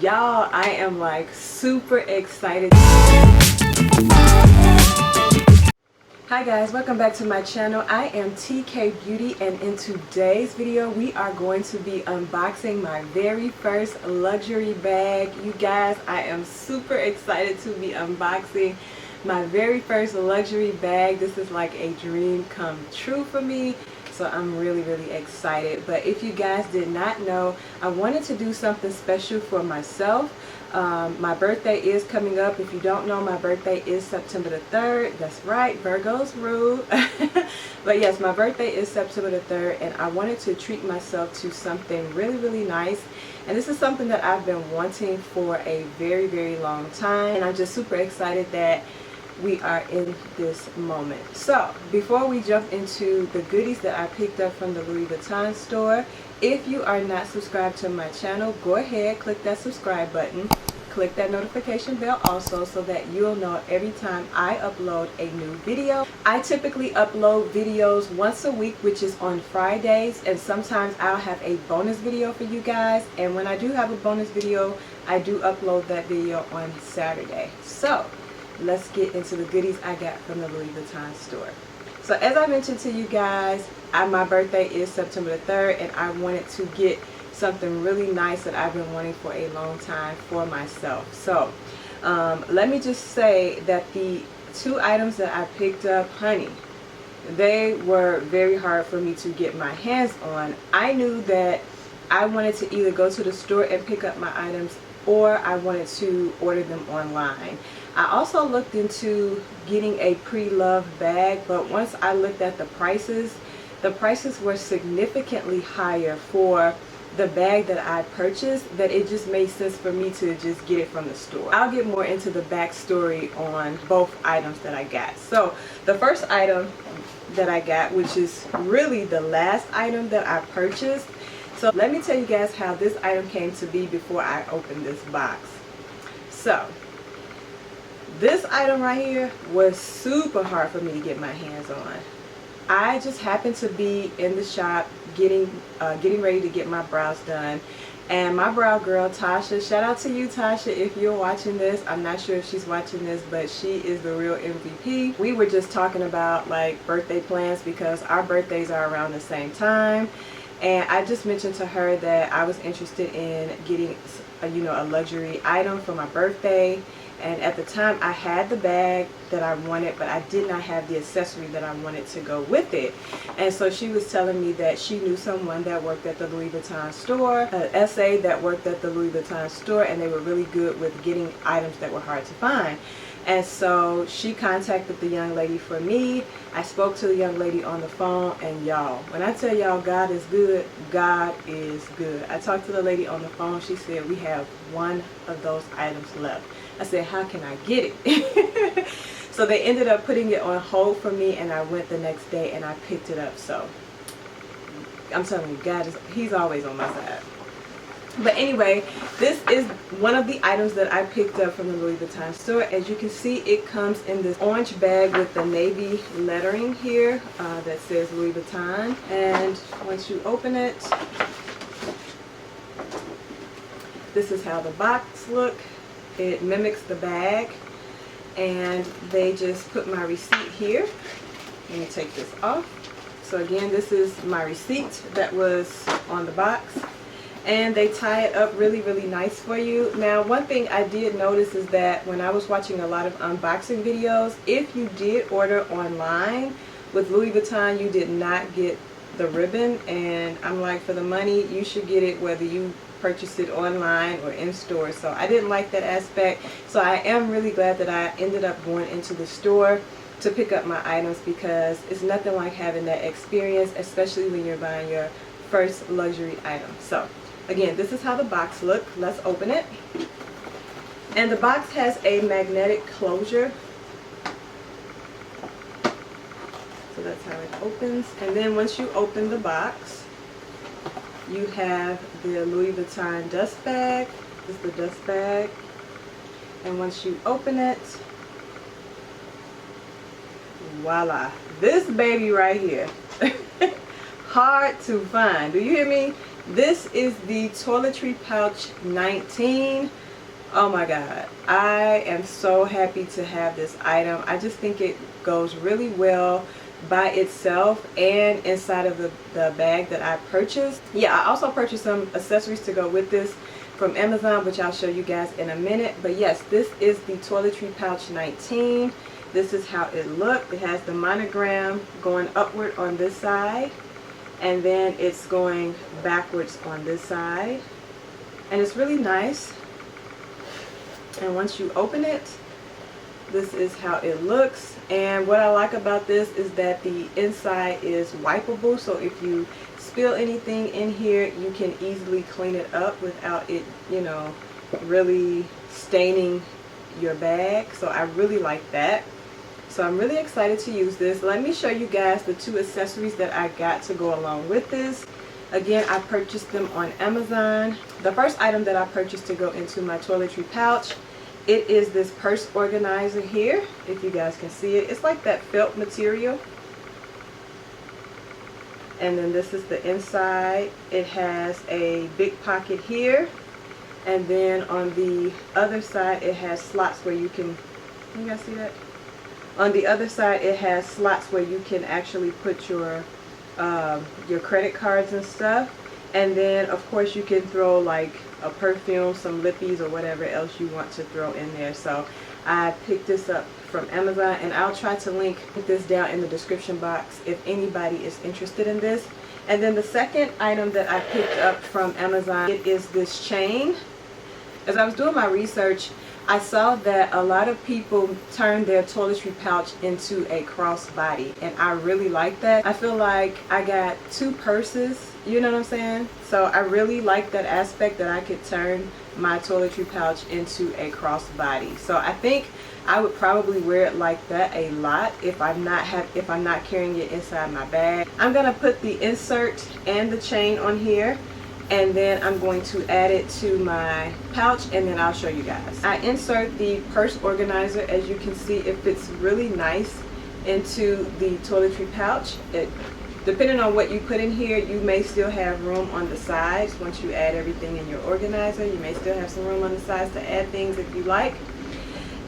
Y'all, I am like super excited. Hi guys, welcome back to my channel. I am TK Beauty, and in today's video we are going to be unboxing my very first luxury bag. You guys, I am super excited to be unboxing my very first luxury bag. This is like a dream come true for me. So I'm really excited. But if you guys did not know, I wanted to do something special for myself. My birthday is coming up. If you don't know, my birthday is September the 3rd. That's right, Virgo's rule. But yes, my birthday is September the 3rd, and I wanted to treat myself to something really nice. And this is something that I've been wanting for a very long time, and I'm just super excited that we are in this moment. So before we jump into the goodies that I picked up from the Louis Vuitton store, if you are not subscribed to my channel, go ahead, click that subscribe button, click that notification bell also, so that you'll know every time I upload a new video. I typically upload videos once a week, which is on Fridays, and sometimes I'll have a bonus video for you guys, and when I do have a bonus video, I do upload that video on Saturday. So let's get into the goodies I got from the Louis Vuitton store. So as I mentioned to you guys, my birthday is September the 3rd, and I wanted to get something really nice that I've been wanting for a long time for myself. So let me just say that the two items that I picked up, honey, they were very hard for me to get my hands on. I knew that I wanted to either go to the store and pick up my items, or I wanted to order them online. I also looked into getting a pre-loved bag, but once I looked at the prices were significantly higher for the bag that I purchased, that it just made sense for me to just get it from the store. I'll get more into the backstory on both items that I got. So the first item that I got, which is really the last item that I purchased. So let me tell you guys how this item came to be before I opened this box. So this item right here was super hard for me to get my hands on. I just happened to be in the shop getting ready to get my brows done, and my brow girl Tasha, shout out to you Tasha if you're watching this. I'm not sure if she's watching this, but she is the real MVP. We were just talking about like birthday plans because our birthdays are around the same time, and I just mentioned to her that I was interested in getting a luxury item for my birthday. And at the time I had the bag that I wanted, but I did not have the accessory that I wanted to go with it. And so she was telling me that she knew someone that worked at the Louis Vuitton store, an SA that worked at the Louis Vuitton store, and they were really good with getting items that were hard to find. And so she contacted the young lady for me. I spoke to the young lady on the phone, and y'all, when I tell y'all God is good, God is good. I talked to the lady on the phone. She said we have one of those items left. I said, how can I get it? So they ended up putting it on hold for me, and I went the next day and I picked it up. So I'm telling you, God he's always on my side. But anyway, this is one of the items that I picked up from the Louis Vuitton store. As you can see, it comes in this orange bag with the navy lettering here that says Louis Vuitton. And once you open it, this is how the box looks. It mimics the bag, and they just put my receipt here. Let me take this off. So again, this is my receipt that was on the box, and they tie it up really nice for you. Now, one thing I did notice is that when I was watching a lot of unboxing videos, if you did order online with Louis Vuitton, you did not get the ribbon, and I'm like, for the money you should get it whether you purchase it online or in store. So I didn't like that aspect. So I am really glad that I ended up going into the store to pick up my items, because it's nothing like having that experience, especially when you're buying your first luxury item. So again, this is how the box looks. Let's open it. And the box has a magnetic closure. So that's how it opens. And then once you open the box, you have the Louis Vuitton dust bag. This is the dust bag. And once you open it, voila, this baby right here. Hard to find. Do you hear me? This is the Toiletry Pouch 19. Oh my god, I am so happy to have this item. I just think it goes really well by itself and inside of the bag that I purchased. Yeah, I also purchased some accessories to go with this from Amazon, which I'll show you guys in a minute. But yes, this is the Toiletry Pouch 19. This is how it looked. It has the monogram going upward on this side, and then it's going backwards on this side, and it's really nice. And once you open it, this is how it looks. And what I like about this is that the inside is wipeable, so if you spill anything in here, you can easily clean it up without it, you know, really staining your bag. So I really like that. So I'm really excited to use this. Let me show you guys the two accessories that I got to go along with this. Again, I purchased them on Amazon. The first item that I purchased to go into my toiletry pouch, it is this purse organizer here. If you guys can see it, it's like that felt material. And then this is the inside. It has a big pocket here, and then on the other side it has slots where you can, you guys see that? On the other side it has slots where you can actually put your credit cards and stuff. And then of course you can throw like a perfume, some lippies, or whatever else you want to throw in there. So I picked this up from Amazon, and I'll try to link this down in the description box if anybody is interested in this. And then the second item that I picked up from Amazon, it is this chain. As I was doing my research, I saw that a lot of people turn their toiletry pouch into a crossbody, and I really like that. I feel like I got two purses, you know what I'm saying? So I really like that aspect that I could turn my toiletry pouch into a crossbody. So I think I would probably wear it like that a lot if I'm not carrying it inside my bag. I'm gonna put the insert and the chain on here, and then I'm going to add it to my pouch, and then I'll show you guys. I insert the purse organizer. As you can see, it fits really nice into the toiletry pouch. Depending on what you put in here, you may still have room on the sides. Once you add everything in your organizer, you may still have some room on the sides to add things if you like.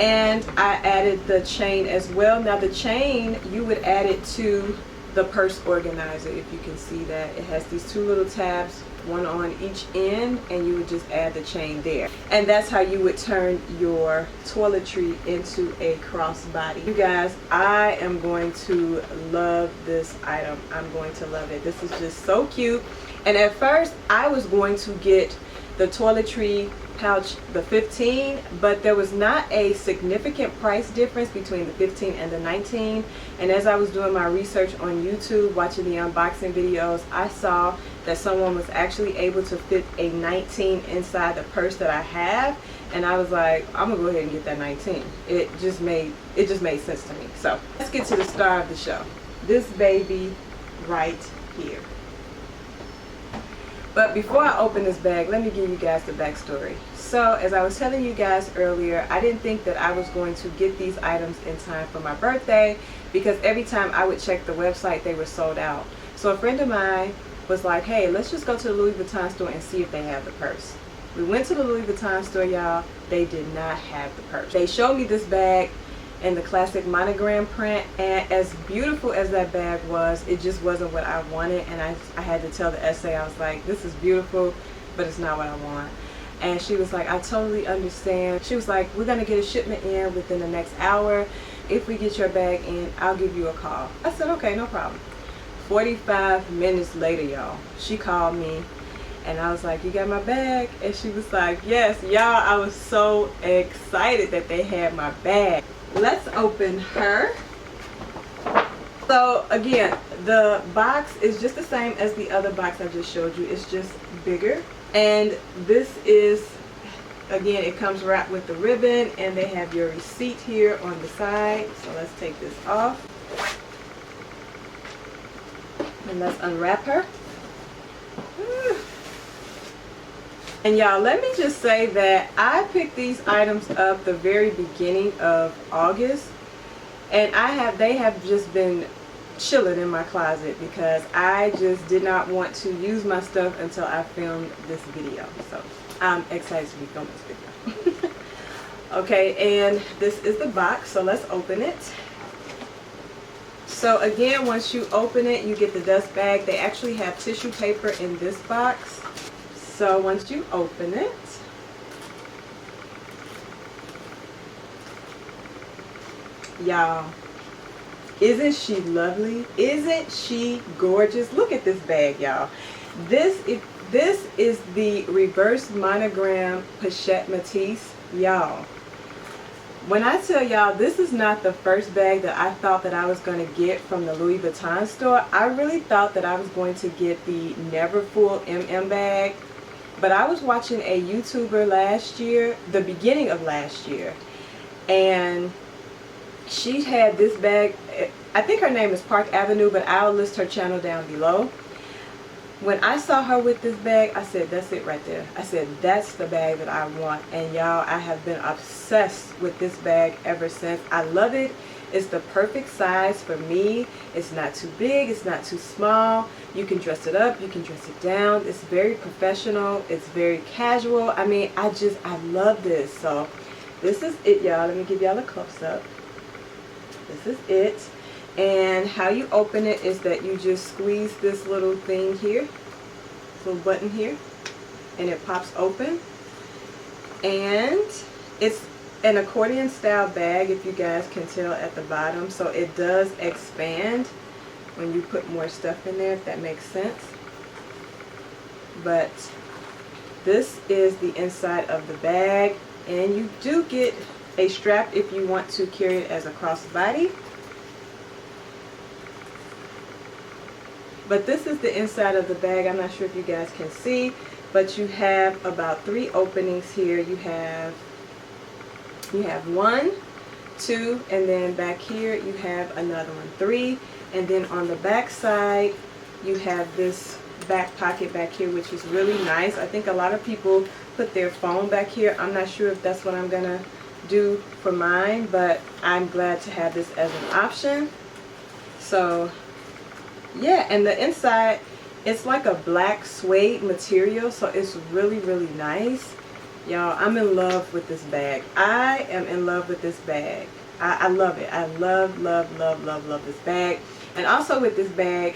And I added the chain as well. Now the chain, you would add it to the purse organizer. If you can see that, it has these two little tabs, one on each end, and you would just add the chain there. And that's how you would turn your toiletry into a crossbody. You guys, I am going to love this item. I'm going to love it. This is just so cute. And at first I was going to get the toiletry pouch, the 15, but there was not a significant price difference between the 15 and the 19. And as I was doing my research on YouTube, watching the unboxing videos, I saw that someone was actually able to fit a 19 inside the purse that I have, and I was like, I'm gonna go ahead and get that 19. It just made sense to me. So let's get to the star of the show, this baby right here. But before I open this bag, let me give you guys the backstory. So as I was telling you guys earlier, I didn't think that I was going to get these items in time for my birthday, because every time I would check the website, they were sold out. So a friend of mine was like, hey, let's just go to the Louis Vuitton store and see if they have the purse. We went to the Louis Vuitton store, y'all. They did not have the purse. They showed me this bag in the classic monogram print, and as beautiful as that bag was, it just wasn't what I wanted. And I had to tell the essay, I was like, this is beautiful, but it's not what I want. And she was like, I totally understand. She was like, we're gonna get a shipment in within the next hour. If we get your bag in, I'll give you a call. I said, okay, no problem. 45 minutes later, y'all, she called me, and I was like, you got my bag? And she was like, yes. Y'all, I was so excited that they had my bag. Let's open her. So again, the box is just the same as the other box I just showed you. It's just bigger. And this is, again, it comes wrapped with the ribbon, and they have your receipt here on the side. So let's take this off. And let's unwrap her. And y'all, let me just say that I picked these items up the very beginning of August, and they have just been chilling in my closet because I just did not want to use my stuff until I filmed this video. So I'm excited to be filming this video. Okay, and this is the box, so let's open it. So again, once you open it, you get the dust bag. They actually have tissue paper in this box. So once you open it, y'all, isn't she lovely? Isn't she gorgeous? Look at this bag, y'all. This is the reverse monogram Pochette Matisse, y'all. When I tell y'all, this is not the first bag that I thought that I was going to get from the Louis Vuitton store. I really thought that I was going to get the Never Full MM bag. But I was watching a YouTuber last year, the beginning of last year, and she had this bag. I think her name is Park Avenue, but I'll list her channel down below. When I saw her with this bag, I said, that's it right there. I said, that's the bag that I want. And y'all, I have been obsessed with this bag ever since. I love it. It's the perfect size for me. It's not too big. It's not too small. You can dress it up. You can dress it down. It's very professional. It's very casual. I mean, I love this. So this is it, y'all. Let me give y'all a close-up. This is it. And how you open it is that you just squeeze this little thing here, this little button here, and it pops open. And it's an accordion style bag, if you guys can tell at the bottom, so it does expand when you put more stuff in there, if that makes sense. But this is the inside of the bag, and you do get a strap if you want to carry it as a crossbody. But this is the inside of the bag. I'm not sure if you guys can see, but you have about 3 openings here. You have 1, 2, and then back here you have another one, 3. And then on the back side you have this back pocket back here, which is really nice. I think a lot of people put their phone back here. I'm not sure if that's what I'm gonna do for mine, but I'm glad to have this as an option. So yeah, and the inside, it's like a black suede material, so it's really, really nice. Y'all, I'm in love with this bag. I am in love with this bag. I love it. I love, love, love, love, love this bag. And also with this bag,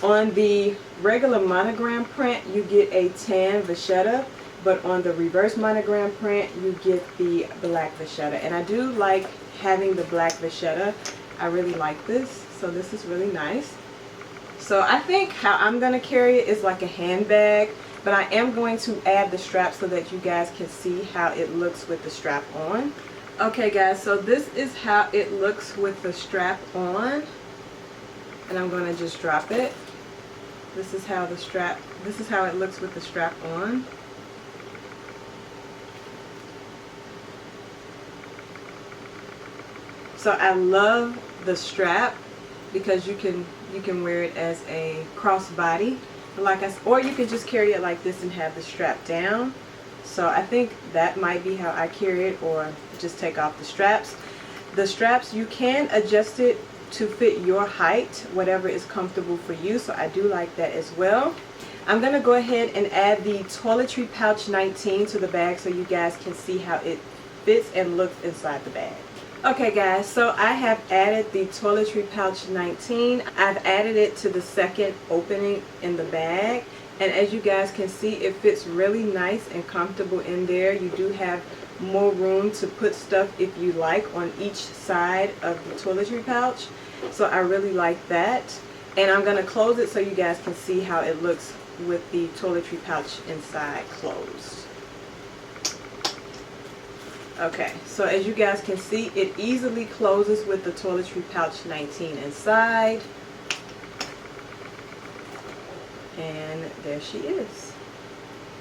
on the regular monogram print, you get a tan vachetta, but on the reverse monogram print, you get the black vachetta. And I do like having the black vachetta. I really like this, so this is really nice. So I think how I'm going to carry it is like a handbag, but I am going to add the strap so that you guys can see how it looks with the strap on. Okay guys, so this is how it looks with the strap on, and I'm going to just drop it. This is how it looks with the strap on. So I love the strap because you can wear it as a crossbody, or you can just carry it like this and have the strap down. So I think that might be how I carry it, or just take off the straps. The straps, you can adjust it to fit your height, whatever is comfortable for you, so I do like that as well. I'm going to go ahead and add the Toiletry Pouch 19 to the bag so you guys can see how it fits and looks inside the bag. Okay guys, so I have added the Toiletry Pouch 19. I've added it to the second opening in the bag, and as you guys can see, it fits really nice and comfortable in there. You do have more room to put stuff if you like on each side of the toiletry pouch, so I really like that. And I'm going to close it so you guys can see how it looks with the toiletry pouch inside closed. Okay, so as you guys can see, it easily closes with the Toiletry Pouch 19 inside. And there she is.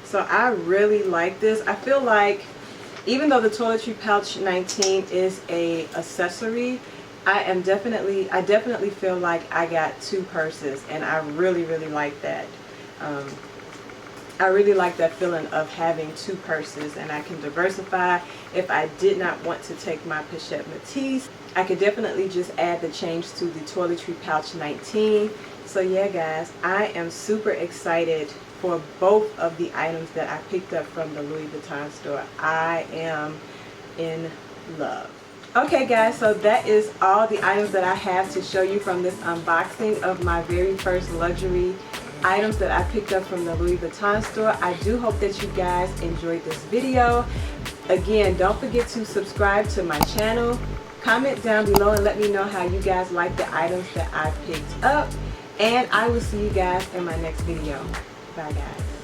So I really like this. I feel like even though the Toiletry Pouch 19 is a accessory, I definitely feel like I got 2 purses, and I really, really like that. I really like that feeling of having two purses, and I can diversify. If I did not want to take my Pochette Matisse, I could definitely just add the change to the Toiletry Pouch 19. So yeah guys, I am super excited for both of the items that I picked up from the Louis Vuitton store. I am in love. Okay guys, so that is all the items that I have to show you from this unboxing of my very first luxury items that I picked up from the Louis Vuitton store. I do hope that you guys enjoyed this video. Again, don't forget to subscribe to my channel. Comment down below and let me know how you guys like the items that I picked up. And I will see you guys in my next video. Bye guys.